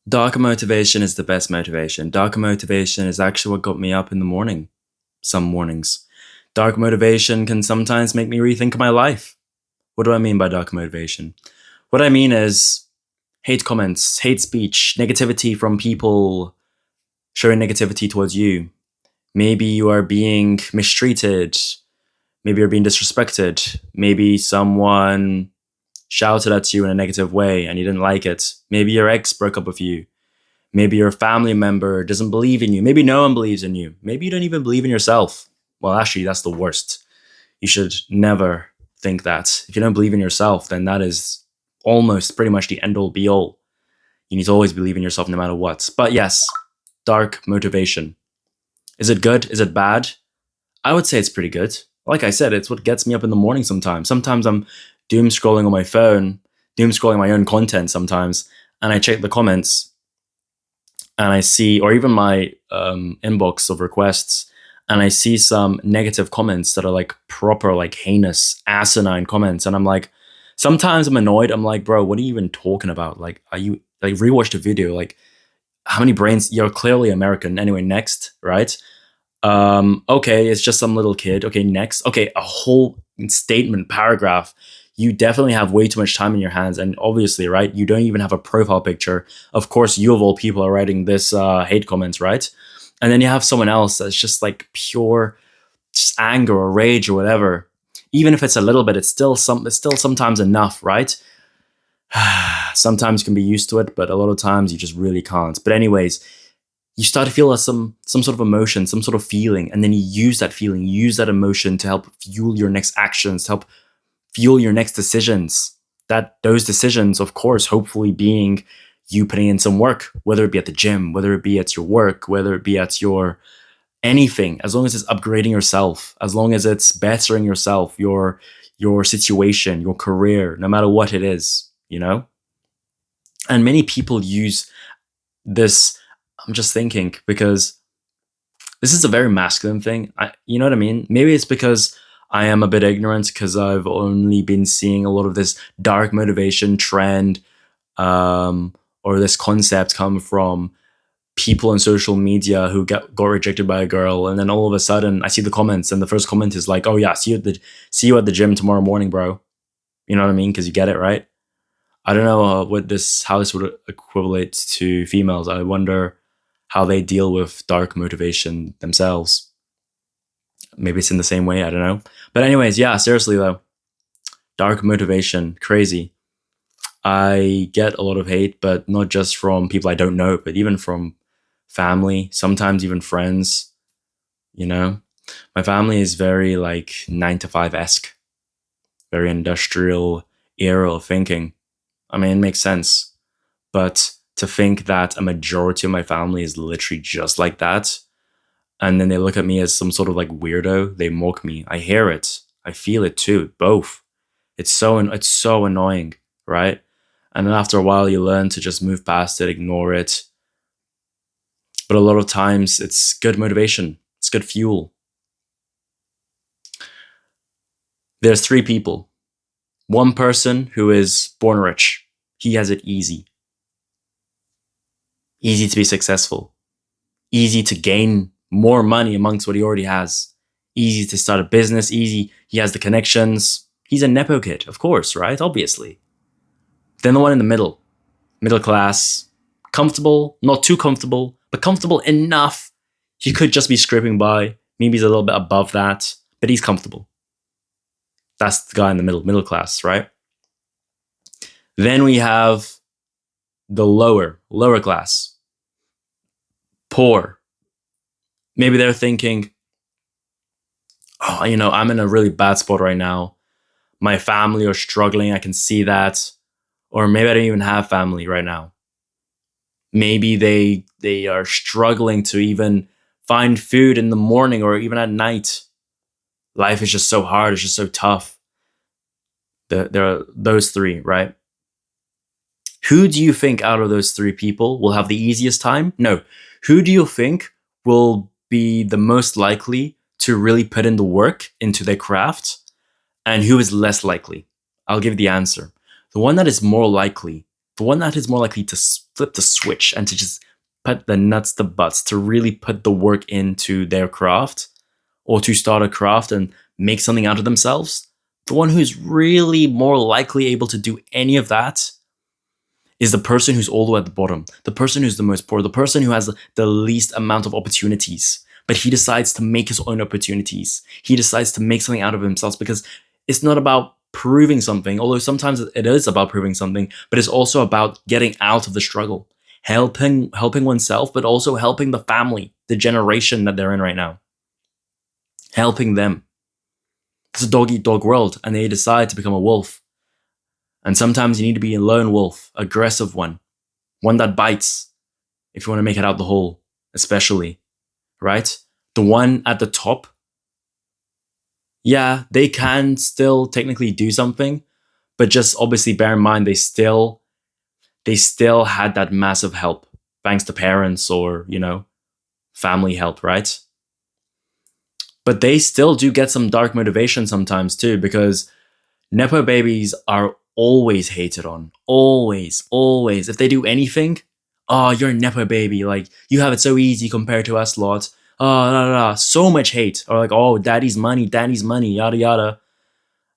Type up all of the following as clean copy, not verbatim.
Darker motivation is the best motivation. Darker motivation is actually what got me up in the morning, some mornings. Dark motivation can sometimes make me rethink my life. What do I mean by dark motivation? What I mean is hate comments, hate speech, negativity from people showing negativity towards you. Maybe you are being mistreated. Maybe you're being disrespected. Maybe someone shouted at you in a negative way and you didn't like it. Maybe your ex broke up with you. Maybe your family member doesn't believe in you. Maybe no one believes in you. Maybe you don't even believe in yourself. Well, actually, that's the worst. You should never think that. If you don't believe in yourself, then that is almost pretty much the end all be all. You need to always believe in yourself no matter what. But yes, dark motivation. Is it good? Is it bad? I would say it's pretty good. Like I said, it's what gets me up in the morning sometimes. Sometimes I'm doom scrolling on my phone, doom scrolling my own content sometimes, and I check the comments and I see, or even my inbox of requests, and I see some negative comments that are like proper, like heinous, asinine comments. And I'm like, sometimes I'm annoyed. I'm like, bro, what are you even talking about? Like, are you like rewatch the video? Like, how many brains? You're clearly American. Anyway, next, right? Okay, it's just some little kid. Okay, next. Okay, a whole statement, paragraph. You definitely have way too much time in your hands. And obviously, right, you don't even have a profile picture. Of course, you of all people are writing this hate comments, right? And then you have someone else that's just like pure just anger or rage or whatever. Even if it's a little bit, it's still sometimes enough, right? Sometimes you can be used to it, but a lot of times you just really can't. But anyways, you start to feel some sort of emotion, some sort of feeling, and then you use that feeling, you use that emotion to help fuel your next actions, to help fuel your next decisions. That those decisions, of course, hopefully being you putting in some work, whether it be at the gym, whether it be at your work, whether it be at your anything, as long as it's upgrading yourself, as long as it's bettering yourself, your situation, your career, no matter what it is, you know? And many people use this. I'm just thinking because this is a very masculine thing. You know what I mean? Maybe it's because I am a bit ignorant because I've only been seeing a lot of this dark motivation trend or this concept come from people on social media who got rejected by a girl, and then all of a sudden I see the comments, and the first comment is like, "Oh yeah, see you at the gym tomorrow morning, bro." You know what I mean? Because you get it, right? I don't know how this would equivalent to females. I wonder how they deal with dark motivation themselves. Maybe it's in the same way. I don't know. But anyways, yeah. Seriously though, dark motivation, crazy. I get a lot of hate, but not just from people I don't know, but even from family. Sometimes even friends. You know, my family is very like 9 to 5 esque, very industrial era of thinking. I mean, it makes sense. But to think that a majority of my family is literally just like that, and then they look at me as some sort of like weirdo, they mock me. I hear it. I feel it too. Both. It's so annoying, right? And then after a while, you learn to just move past it, ignore it. But a lot of times, it's good motivation. It's good fuel. There's three people. One person who is born rich. He has it easy. Easy to be successful. Easy to gain more money amongst what he already has. Easy to start a business. Easy. He has the connections. He's a Nepo kid, of course, right? Obviously. Then the one in the middle. Middle class. Comfortable. Not too comfortable, but comfortable enough. He could just be scraping by. Maybe he's a little bit above that, but he's comfortable. That's the guy in the middle class, right? Then we have the lower class. Poor. Maybe they're thinking, oh, I'm in a really bad spot right now. My family are struggling. I can see that. Or maybe I don't even have family right now. Maybe they are struggling to even find food in the morning or even at night. Life is just so hard. It's just so tough. There are those three, right? Who do you think out of those three people will have the easiest time? No. Who do you think will be the most likely to really put in the work into their craft? And who is less likely? I'll give the answer. The one that is more likely to flip the switch and to just put the nuts to butts, to really put the work into their craft or to start a craft and make something out of themselves, the one who's really more likely able to do any of that is the person who's all the way at the bottom, the person who's the most poor, the person who has the least amount of opportunities. But he decides to make his own opportunities. He decides to make something out of himself because it's not about proving something, although sometimes it is about proving something, but it's also about getting out of the struggle, helping oneself, but also helping the family, the generation that they're in right now, helping them. It's a dog-eat-dog world, and they decide to become a wolf. And sometimes you need to be a lone wolf, aggressive one that bites if you want to make it out the hole, especially, right? The one at the top, yeah, they can still technically do something, but just obviously bear in mind they still had that massive help thanks to parents or, family help, right? But they still do get some dark motivation sometimes too, because Nepo babies are always hated on. Always, always. If they do anything, oh, you're a Nepo baby. Like, you have it so easy compared to us lot. Oh, so much hate. Or like, oh, daddy's money, yada, yada.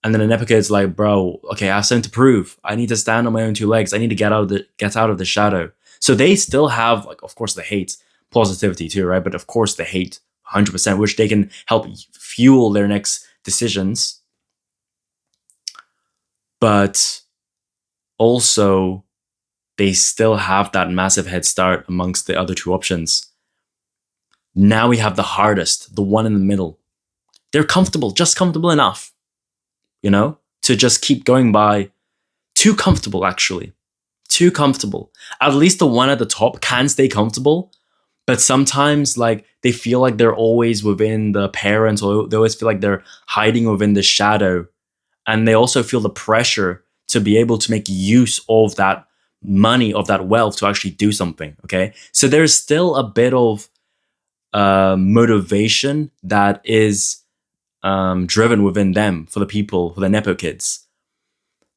And then a Nepo kid's like, bro, okay, I have something to prove. I need to stand on my own two legs. I need to get out of the shadow. So they still have, like, of course, the hate, positivity too, right? But of course, the hate, 100%, which they can help fuel their next decisions. But also, they still have that massive head start amongst the other two options. Now we have the hardest, the one in the middle. They're comfortable, just comfortable enough, to just keep going by. Too comfortable, actually. Too comfortable. At least the one at the top can stay comfortable, but sometimes like they feel like they're always within the parents, or they always feel like they're hiding within the shadow. And they also feel the pressure to be able to make use of that money, of that wealth to actually do something, okay? So there's still a bit of motivation that is driven within them for the people, for the Nepo kids.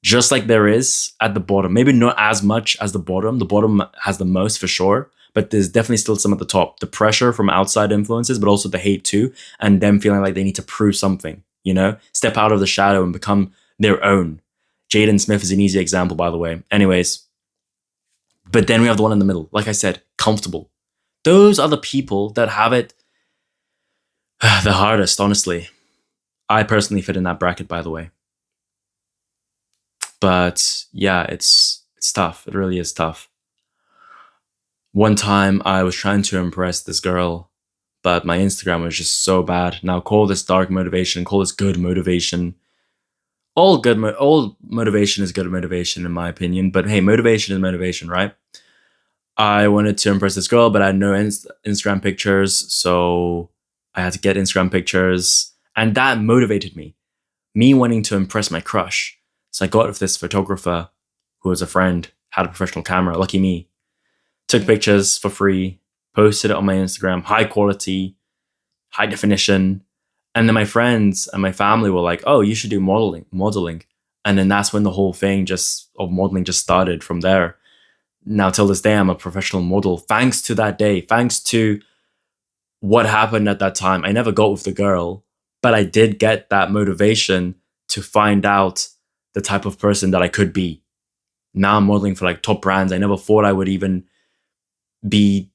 Just like there is at the bottom. Maybe not as much as the bottom. The bottom has the most for sure, but there's definitely still some at the top. The pressure from outside influences, but also the hate too, and them feeling like they need to prove something. Step out of the shadow and become their own. Jaden Smith is an easy example, by the way. Anyways, but then we have the one in the middle. Like I said, comfortable. Those are the people that have it the hardest, honestly. I personally fit in that bracket, by the way. But yeah, it's tough. It really is tough. One time I was trying to impress this girl, but my Instagram was just so bad. Now call this dark motivation, call this good motivation. All motivation is good motivation in my opinion, but hey, motivation is motivation, right? I wanted to impress this girl, but I had no Instagram pictures, so I had to get Instagram pictures, and that motivated me wanting to impress my crush. So I got with this photographer who was a friend, had a professional camera, lucky me, took pictures for free, posted it on my Instagram, high quality, high definition. And then my friends and my family were like, oh, you should do modeling. And then that's when the whole thing of modeling just started from there. Now, till this day, I'm a professional model. Thanks to that day, thanks to what happened at that time. I never got with the girl, but I did get that motivation to find out the type of person that I could be. Now I'm modeling for like top brands. I never thought I would even be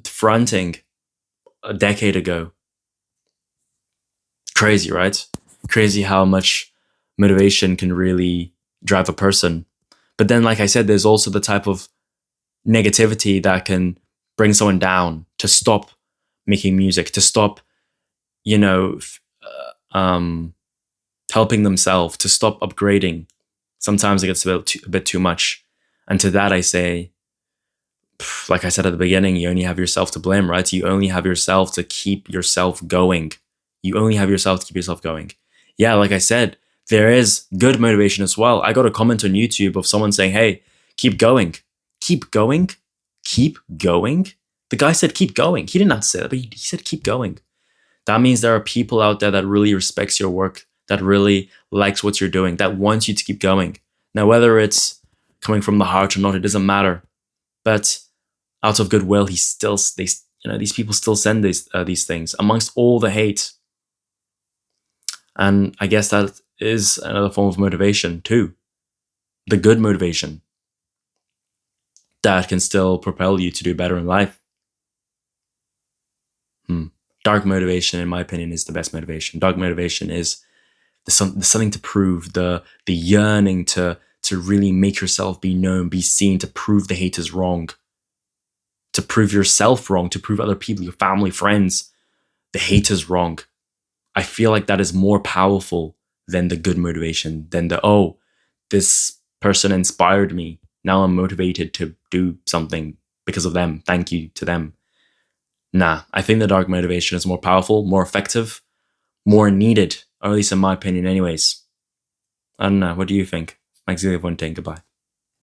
fronting a decade ago. Crazy, right? Crazy how much motivation can really drive a person. But then, like I said, there's also the type of negativity that can bring someone down to stop making music, to stop, helping themselves, to stop upgrading. Sometimes it gets a bit too much. And to that I say, like I said at the beginning, you only have yourself to blame, right? You only have yourself to keep yourself going. Yeah, like I said, there is good motivation as well. I got a comment on YouTube of someone saying, hey, keep going. Keep going? Keep going? The guy said keep going. He didn't have to say that, but he said keep going. That means there are people out there that really respects your work, that really likes what you're doing, that wants you to keep going. Now, whether it's coming from the heart or not, it doesn't matter. but out of goodwill, these people still send these things amongst all the hate. And I guess that is another form of motivation too, the good motivation that can still propel you to do better in life. Dark motivation, in my opinion, is the best motivation. Dark motivation is there's something to prove, the yearning to really make yourself be known, be seen, to prove the haters wrong, to prove yourself wrong, to prove other people, your family, friends, the haters wrong. I feel like that is more powerful than the good motivation, than this person inspired me. Now I'm motivated to do something because of them. Thank you to them. Nah, I think the dark motivation is more powerful, more effective, more needed, or at least in my opinion anyways. I don't know. What do you think? Thanks for everyone. Goodbye.